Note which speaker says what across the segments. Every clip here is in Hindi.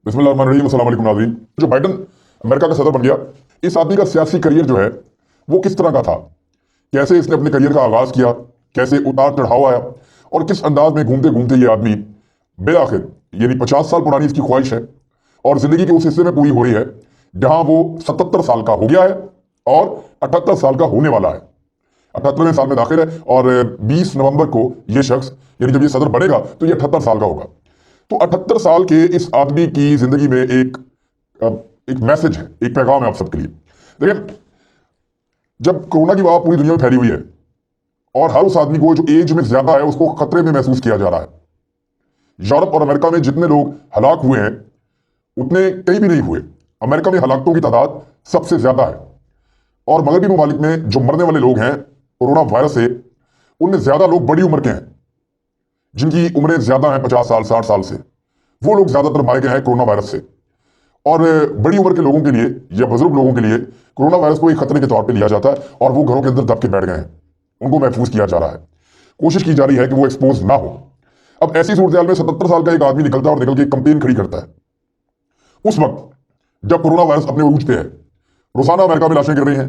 Speaker 1: बिस्मिल्लाहिर्रहमानिर्रहीम। अस्सलाम वालेकुम नाज़रीन। जो बाइडन अमेरिका का सदर बन गया, इस आदमी का सियासी करियर जो है वो किस तरह का था, कैसे इसने अपने करियर का आगाज किया, कैसे उतार चढ़ाव आया और किस अंदाज में घूमते घूमते ये आदमी बेआखिर यानी 50 साल पुरानी इसकी ख्वाहिश है और जिंदगी के उस हिस्से में पूरी हो रही है जहां वो 77 साल का हो गया है और 78 साल का होने वाला है। 78वें साल में दाखिल है और 20 नवंबर को ये शख्स यानी जब ये सदर बनेगा तो ये 78 साल का होगा। तो 78 साल के इस आदमी की जिंदगी में एक मैसेज है, एक पैगाम है आप सबके लिए। देखिए, जब कोरोना की वबा पूरी दुनिया में फैली हुई है और हर उस आदमी को जो एज में ज्यादा है उसको खतरे में महसूस किया जा रहा है। यूरोप और अमेरिका में जितने लोग हलाक हुए हैं उतने कहीं भी नहीं हुए। अमेरिका में हलाकतों की तादाद सबसे ज्यादा है और मगरबी ममालिक में जो मरने वाले लोग हैं कोरोना वायरस से, उनमें ज्यादा लोग बड़ी उम्र के हैं, जिनकी उम्रें ज्यादा हैं 50 साल 60 साल से। वो लोग ज्यादातर मारे गए हैं कोरोना वायरस से। और बड़ी उम्र के लोगों के लिए या बुजुर्ग लोगों के लिए कोरोना वायरस को एक खतरे के तौर पे लिया जाता है और वो घरों के अंदर दब के बैठ गए हैं। उनको महफूज किया जा रहा है, कोशिश की जा रही है कि वो एक्सपोज ना हो। अब ऐसी सूरत में 77 साल का एक आदमी निकलता है और निकल के कंपेन खड़ी करता है। उस वक्त जब कोरोना वायरस अपने उरूज पे है, रोजाना अमेरिका में लाशें गिर रही हैं,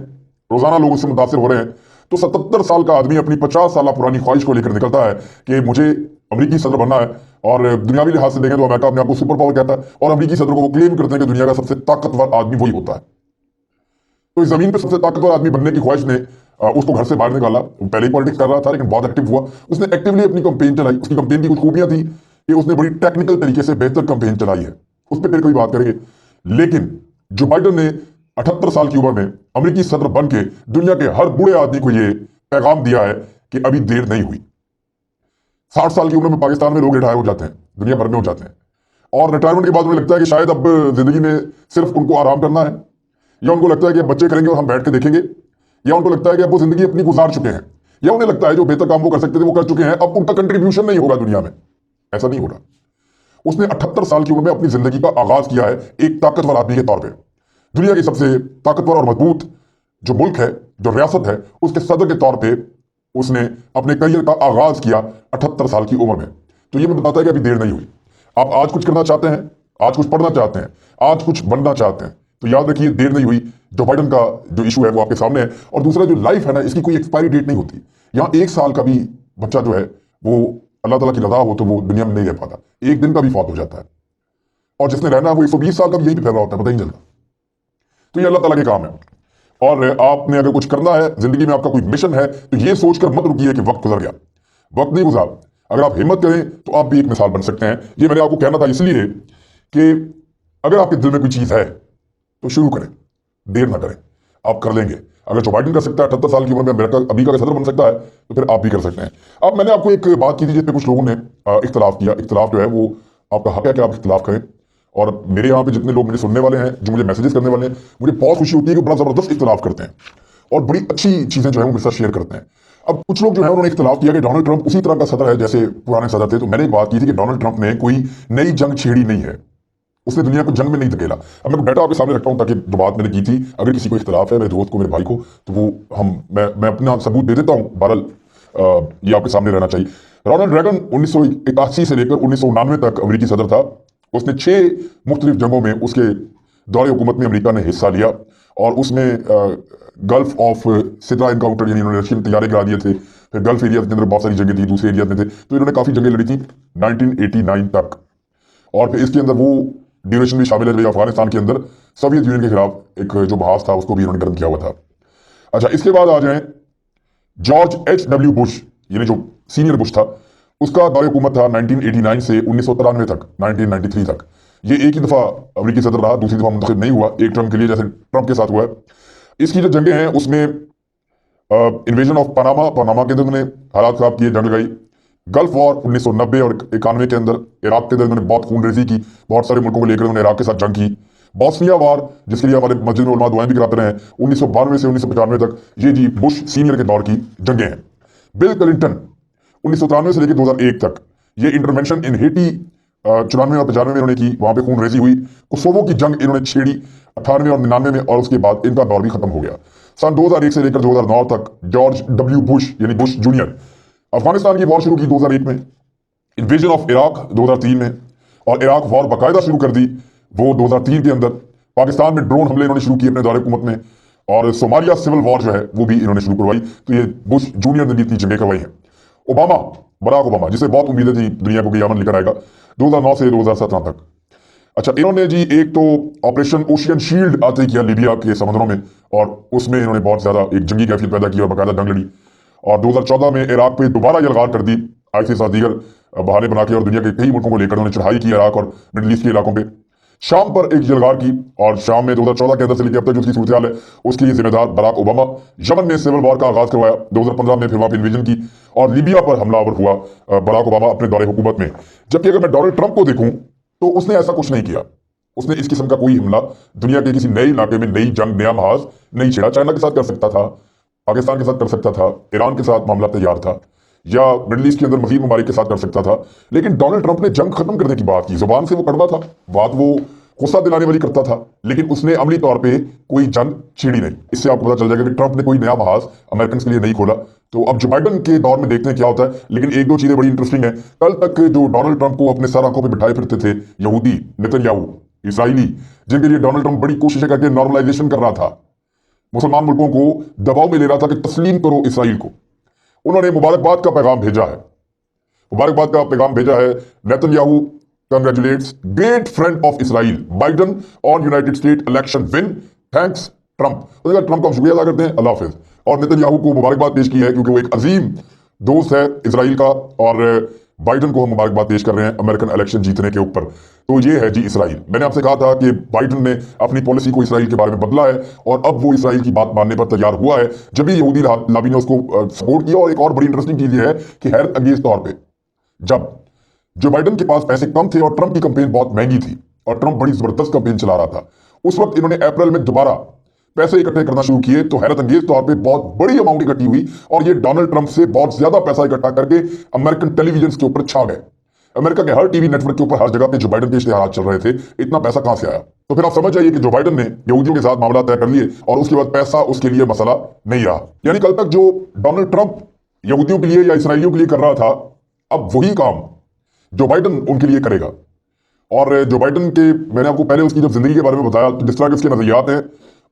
Speaker 1: रोजाना लोग उससे मुतासिर हो रहे हैं, तो 77 साल का आदमी अपनी 50 साल पुरानी ख्वाहिश को लेकर निकलता है कि मुझे अमरीकी सदर बनना है। और दुनियावी लिहाज से देखें तो अमेरिका अपने आप को सुपर पावर कहता है और अमरीकी सदर को वो क्लेम करते हैं कि दुनिया का सबसे ताकतवर आदमी वही होता है। तो इस जमीन पर सबसे ताकतवर आदमी बनने की ख्वाहिश ने उसको घर से बाहर निकाला। वो पहले ही पॉलिटिक्स कर रहा था लेकिन बहुत एक्टिव हुआ, उसने एक्टिवली अपनी कंपेन चलाई। उसकी कंपेन की कुछ खूबियां थी कि उसने बड़ी टेक्निकल तरीके से बेहतर कंपेन चलाई है, उस पर फिर कोई बात करेंगे। लेकिन जो बाइडन ने 78 साल की उम्र में अमरीकी सदर बन के दुनिया के हर बूढ़े आदमी को यह पैगाम दिया है कि अभी देर नहीं हुई। 60 साल की उम्र में पाकिस्तान में लोग रिटायर हो जाते हैं, दुनिया भर में हो जाते हैं, और रिटायरमेंट के बाद उन्हें लगता है कि शायद अब जिंदगी में सिर्फ उनको आराम करना है, या उनको लगता है कि अब बच्चे करेंगे और हम बैठ के देखेंगे, या उनको लगता है कि अब वो जिंदगी अपनी गुजार चुके हैं, या उन्हें लगता है जो बेहतर काम वो कर सकते थे वो कर चुके हैं, अब उनका कंट्रीब्यूशन नहीं होगा दुनिया में। ऐसा नहीं हो रहा। उसने 78 साल की उम्र में अपनी जिंदगी का आगाज किया है एक ताकतवर आदमी के तौर पर। दुनिया की सबसे ताकतवर और मजबूत जो मुल्क है, जो रियासत है, उसके सदर के तौर पर उसने अपने करियर का आगाज किया 78 साल की उम्र में। तो ये मैं बताता है कि अभी देर नहीं हुई। आप आज कुछ करना चाहते हैं, आज कुछ पढ़ना चाहते हैं, आज कुछ बनना चाहते हैं, तो याद रखिए देर नहीं हुई। जो बाइडन का जो इशू है वो आपके सामने है। और दूसरा जो लाइफ है ना, इसकी कोई एक्सपायरी डेट नहीं होती। यहाँ 1 साल का भी बच्चा जो है वो अल्लाह ताला की रजा हो तो वो दुनिया में नहीं रह पाता, एक दिन का भी फौत हो जाता है। और जिसने रहना है वो 120 साल का भी यही फैल रहा होता है, पता ही नहीं चलता। तो ये अल्लाह ताला के काम है। और आपने अगर कुछ करना है जिंदगी में, आपका कोई मिशन है, तो ये सोचकर मत रुकिए कि वक्त गुजर गया। वक्त नहीं गुजरा। अगर आप हिम्मत करें तो आप भी एक मिसाल बन सकते हैं। ये मैंने आपको कहना था इसलिए कि अगर आपके दिल में कोई चीज है तो शुरू करें, देर ना करें, आप कर लेंगे। अगर जो बाइडन कर सकता है 78 साल की उम्र में अमेरिका अमेरिका का सदर बन सकता है तो फिर आप भी कर सकते हैं। अब मैंने आपको एक बात की थी जिस पे कुछ लोगों ने इख्तलाफ किया। इख्तलाफ जो है वो आपका हक है कि आप इख्तलाफ करें, और मेरे यहाँ पे जितने लोग मुझे सुनने वाले हैं, जो मुझे मैसेजेस करने वाले हैं, मुझे बहुत खुशी होती है कि बड़ा जबरदस्त इख्तलाफ करते हैं और बड़ी अच्छी चीजें जो है वो मेरे साथ शेयर करते हैं। अब कुछ लोग जो है उन्होंने इख्तलाफ किया कि डोनाल्ड ट्रंप उसी तरह का सदर है जैसे पुराने सदर थे। तो मैंने एक बात की थी कि डोनाल्ड ट्रंप ने कोई नई जंग छेड़ी नहीं है, उसने दुनिया को जंग में नहीं धकेला। अब मैं डाटा आपके सामने रखता हूं ताकि जो बात मैंने की थी, अगर किसी को इख्तलाफ है, मेरे दोस्त को, मेरे भाई को, तो वो मैं अपना सबूत दे देता हूं। बहरहाल ये आपके सामने रहना चाहिए। रोनाल्ड रेगन 1981 से लेकर 1999 तक अमेरिकी सदर था। उसने 6 मुख्तलिफ जंगों में उसके दौरे हुकूमत में अमेरिका ने हिस्सा लिया और उसमें गल्फ ऑफ सिद्रा इनकाउंटर यानी इन्होंने रशियन तैयारे गिरा दिए थे। फिर गल्फ एरिया के अंदर बहुत सारी जंगें थी, दूसरे एरिया में थे, तो इन्होंने काफ़ी जंगें लड़ी थी 1989 तक। और फिर इसके अंदर वो ड्यूरेशन भी शामिल है जो अफगानिस्तान के अंदर सोवियत यूनियन के खिलाफ एक जो बहास था उसको भी इन्होंने गर्म किया हुआ था। अच्छा, इसके बाद आ जाए जॉर्ज H.W. बुश, यानी जो सीनियर बुश था, उसका दौरे हुकूमत था 1989 से 1993 तक, 1993 तक। ये एक ही दफा अमेरिकी सदर रहा, दूसरी दफा मुंतखब नहीं हुआ एक टर्म के लिए, जैसे ट्रंप के साथ हुआ है। इसकी जो जंगें हैं उसमें इन्वेजन ऑफ पनामा के अंदर उन्होंने हालात खराब किए, जंग लगाई। गल्फ वॉर 1990 और 91 के अंदर इराक के अंदर उन्होंने बहुत खूनरेजी की, बहुत सारे मुल्कों को लेकर उन्होंने इराक के साथ जंग की। बॉस्निया वॉर, जिसके लिए हमारे मस्जिद में उलमा दुआएं भी कराते रहे हैं, 1992 से 1995 तक, ये जी बुश सीनियर के दौर की जंगें हैं। बिल क्लिंटन 1993 से लेकर 2001 तक, ये इंटरवेंशन इन हेटी 94 और 95 में इन्होंने की, वहां पे खूनरेजी हुई। कोसोवो की जंग इन्होंने छेड़ी 98 और 99 में, और उसके बाद इनका दौर भी खत्म हो गया। सन 2001 से लेकर 2009 तक जॉर्ज W. बुश यानी बुश जूनियर अफगानिस्तान की वॉर शुरू की 2001 में, इन्वेजन ऑफ इराक 2003 में, और इराक वॉर बाकायदा शुरू कर दी वो 2003 के अंदर पाकिस्तान में ड्रोन हमले इन्होंने शुरू किए अपने दौरे हुकूमत में, और सोमालिया सिविल वॉर जो है वो भी इन्होंने शुरू करवाई। तो ये बुश जूनियर ने इतनी जंगें करवाई हैं। ओबामा, बराक ओबामा, जिसे बहुत उम्मीदें थी दुनिया को कि यमन लेकर आएगा 2009 से 2017 तक। अच्छा, इन्होंने जी एक तो ऑपरेशन ओशियन शील्ड आते ही किया लीबिया के समंदरों में, और उसमें इन्होंने बहुत ज्यादा एक जंगी कैफियत पैदा की और बाकायदा जंग लड़ी। और 2014 में इराक पे दोबारा यलगार कर दी आईसीस और दीगर बहाने बना के, और दुनिया के कई मुल्कों को लेकर उन्होंने चढ़ाई की इराक और मिडल ईस्ट के इलाकों पे। शाम पर एक यलगार की, और शाम में 2014 के अंदर से लेकर अब तक जो उसकी सूरत है उसके लिए जिम्मेदार बराक ओबामा। यमन में सिविल वॉर का आगाज करवाया 2015 में, फिर वहां पर इन्वेजन की, और लीबिया पर हमलावर हुआ बराक ओबामा अपने दौरे हुकूमत में। जबकि अगर मैं डोनाल्ड ट्रंप को देखूं तो उसने ऐसा कुछ नहीं किया। उसने इस किस्म का कोई हमला दुनिया के किसी नए इलाके में नई जंग, नया महाज नहीं छेड़ा। चाइना के साथ कर सकता था, पाकिस्तान के साथ कर सकता था, ईरान के साथ मामला तैयार था, या मिडल ईस्ट के अंदर मजीद ममालिक के साथ कर सकता था। लेकिन डोनाल्ड ट्रंप ने जंग खत्म करने की बात की। जुबान से वो कड़वा था, बात वो गुस्सा दिलाने वाली करता था, लेकिन उसने अमली तौर पे कोई जंग छेड़ी नहीं। इससे आपको पता चल जाएगा कि ट्रंप ने कोई नया महाज अमेरिकन के लिए नहीं खोला। तो अब जो बाइडन के दौर में देखते हैं क्या होता है। लेकिन एक दो चीजें बड़ी इंटरेस्टिंग है। कल तक जो डोनाल्ड ट्रंप को अपने सर आंखों पर बिठाए फिरते थे यहूदी, नेतन्याहू, इसराइली, जिनके लिए डोनाल्ड ट्रंप बड़ी कोशिशें करके नॉर्मलाइजेशन कर रहा था, मुसलमान मुल्कों को दबाव में ले रहा था कि तस्लीम करो इसराइल को, उन्होंने मुबारकबाद का पैगाम भेजा है। मुबारकबाद का पैगाम भेजा है। Netanyahu congratulations great friend of Israel Biden on United State election win, thanks Trump. Trump का हम शुक्रिया अदा करते हैं, अल्लाह हाफिज। और नेतन्याहू को मुबारकबाद पेश की है क्योंकि वो एक अजीम दोस्त है इसराइल का, और बाइडन को हम मुबारकबाद पेश कर रहे हैं अमेरिकन इलेक्शन जीतने के ऊपर। तो ये है जी इसराइल। मैंने आपसे कहा था कि बाइडन ने अपनी पॉलिसी को इसराइल के बारे में बदला है, और अब वो इसराइल की बात मानने पर तैयार हुआ है जब भी यहूदी लाबी ने उसको सपोर्ट किया। और एक और बड़ी इंटरेस्टिंग चीज ये है कि हैरत अंगेज तौर पर जब जो बाइडन के पास पैसे कम थे और ट्रंप की कंपेन बहुत महंगी थी और ट्रंप बड़ी जबरदस्त कंपेन चला रहा था, उस वक्त इन्होंने अप्रैल में दोबारा पैसे इकट्ठे करना शुरू किए। तो हैरत अंगेज तौर पे बहुत बड़ी अमाउंट इकट्ठी हुई, और ये डोनाल्ड ट्रंप से बहुत ज्यादा पैसा इकट्ठा करके अमेरिकन टेलीविजन के ऊपर छा गए। अमेरिका के हर टीवी नेटवर्क के ऊपर हर जगह पे जो बाइडन के इश्तेहार चल रहे थे। इतना पैसा कहां से आया? तो फिर आप समझ जाइए कि जो बाइडन ने यहूदियों के साथ मामला तय कर लिए, और उसके बाद पैसा उसके लिए मसला नहीं रहा। यानी कल तक जो डोनाल्ड ट्रंप यहूदियों के लिए या इसराइलियों के लिए कर रहा था, अब वही काम जो बाइडन उनके लिए करेगा। और जो बाइडन के, मैंने आपको पहले उसकी जब जिंदगी के बारे में बताया, तो जिस तरह के उसके नजरियात हैं,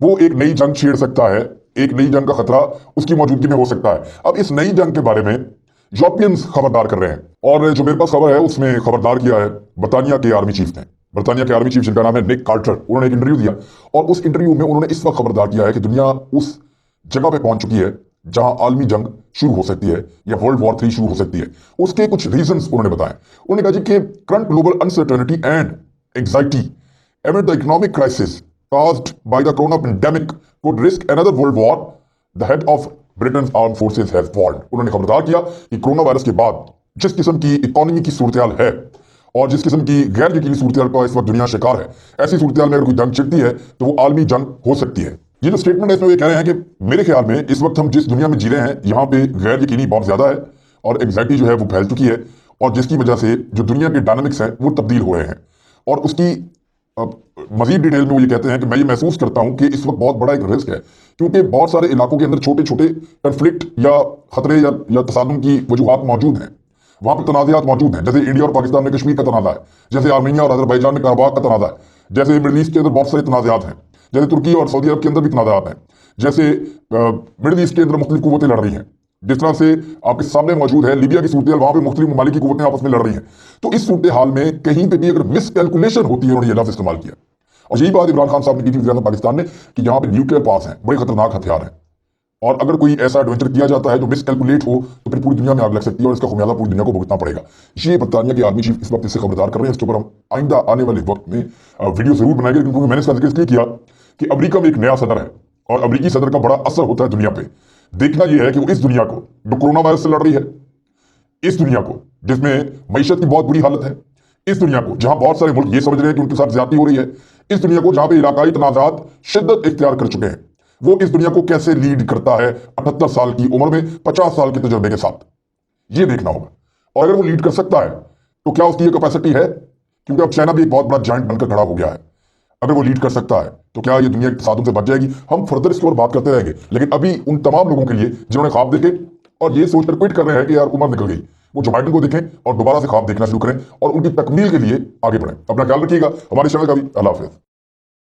Speaker 1: वो एक नई जंग छेड़ सकता है, एक नई जंग का खतरा उसकी मौजूदगी में हो सकता है। अब इस नई जंग के बारे में यूरोपियंस खबरदार कर रहे हैं, और जो मेरे पास खबर है उसमें खबरदार किया है बर्तानिया के आर्मी चीफ ने। बर्तानिया के आर्मी चीफ जिनका नाम है निक कार्टर, उन्होंने एक इंटरव्यू दिया, और उस इंटरव्यू में उन्होंने इस वक्त खबरदार किया है कि दुनिया उस जगह पे पहुंच चुकी है जहां आलमी जंग शुरू हो सकती है या वर्ल्ड वॉर 3 शुरू हो सकती है। उसके कुछ रीजंस उन्होंने बताए। उन्होंने कहा जी कि current global uncertainty and anxiety amid the economic crisis caused by the corona pandemic could risk another world war, the head of Britain's armed forces has warned। उन्होंने खबरदार किया कि कोरोना वायरस के बाद जिस किस्म की इकोनॉमी की सूरत है और जिस किस्म की गैर यकीनी सूरत का इस वक्त दुनिया शिकार है, ऐसी सूरत में अगर कोई जंग छिड़ती है तो वो आलमी जंग हो सकती है। ये जो स्टेटमेंट है इसमें ये कह रहे हैं कि मेरे ख्याल में इस वक्त हम जिस दुनिया में जी रहे हैं, यहाँ पे गैर यकीनी बहुत ज्यादा है, और एंग्जाइटी जो है वो फैल चुकी है, और जिसकी वजह से जो दुनिया के डायनामिक्स हैं वो तब्दील हो रहे हैं। और उसकी मजीद डिटेल में वो ये कहते हैं कि मैं ये महसूस करता हूं कि इस वक्त बहुत बड़ा एक रिस्क है, क्योंकि बहुत सारे इलाकों के अंदर छोटे छोटे कंफ्लिक्ट या खतरे या तसादुम की वजूहात मौजूद हैं, वहां पर तनाज़ात मौजूद हैं। जैसे इंडिया और पाकिस्तान में कश्मीर का तनाज़ा है, जैसे आर्मीनिया और अजरबैजान में कराबाख का तनाज़ा है, जैसे मिडल ईस्ट के अंदर बहुत सारे तनाज़ात हैं, जैसे तुर्की और सऊदी अरब के अंदर भी तनाज़ात हैं, जैसे मिडल ईस्ट के अंदर मुख्तलिफ कुव्वतें लड़ रही हैं, जिस तरह से आपके सामने मौजूद है लीबिया की सूरत हाल, वहां पे मुख्तलिफ ममालिक की कुव्वतें आपस में लड़ रही हैं। तो इस सूरत हाल में कहीं पे भी अगर मिसकैलकुलेशन होती है, उन्होंने ये लफ्ज इस्तेमाल किया, और यही बात इमरान खान साहब ने की थी वज़ीर आज़म पाकिस्तान ने कि यहाँ पे न्यूक्लियर पास हैं, बड़े खतरनाक हथियार हैं, और अगर कोई ऐसा एडवेंचर किया जाता है जो मिसकैलकुलेट हो तो फिर पूरी दुनिया में आग लग सकती है, और इसका खुमियाजा पूरी दुनिया को भुगतना पड़ेगा। ये बर्तानिया के आर्मी चीफ इस वक्त इससे खबरदार कर रहे हैं। इसके ऊपर हम आइंदा आने वाले वक्त में वीडियो जरूर बनाएंगे, क्योंकि मैंने इसका जिक्र इसलिए किया कि अमेरिका में एक नया सदर है, और अमेरिकी सदर का बड़ा असर होता है दुनिया पे। देखना यह है कि वो इस दुनिया को जो कोरोना वायरस से लड़ रही है, इस दुनिया को जिसमें मईशत की बहुत बुरी हालत है, इस दुनिया को जहां बहुत सारे मुल्क ये समझ रहे हैं कि उनके साथ ज्यादती हो रही है, इस दुनिया को जहां पे इलाकाई तनाजात शिद्दत इख्तियार कर चुके हैं, वो इस दुनिया को कैसे लीड करता है 78 साल की उम्र में 50 साल के तजुर्बे के साथ, ये देखना होगा। और अगर वो लीड कर सकता है तो क्या उसकी ये कैपेसिटी है, क्योंकि अब चाइना भी एक बहुत बड़ा जॉइंट बनकर खड़ा हो गया है। अगर वो लीड कर सकता है तो क्या ये दुनिया के साधों से बच जाएगी? हम फर्दर इसके और बात करते रहेंगे, लेकिन अभी उन तमाम लोगों के लिए जिन्होंने ख्वाब देखे और ये सोचकर क्विट कर रहे हैं कि यार उम्र निकल गई, वो जो बाइडन को देखें और दोबारा से ख्वाब देखना शुरू करें और उनकी तकमील के लिए आगे बढ़ें। अपना ख्याल रखिएगा। हमारे चैनल का भी अल्लाह हाफिज़।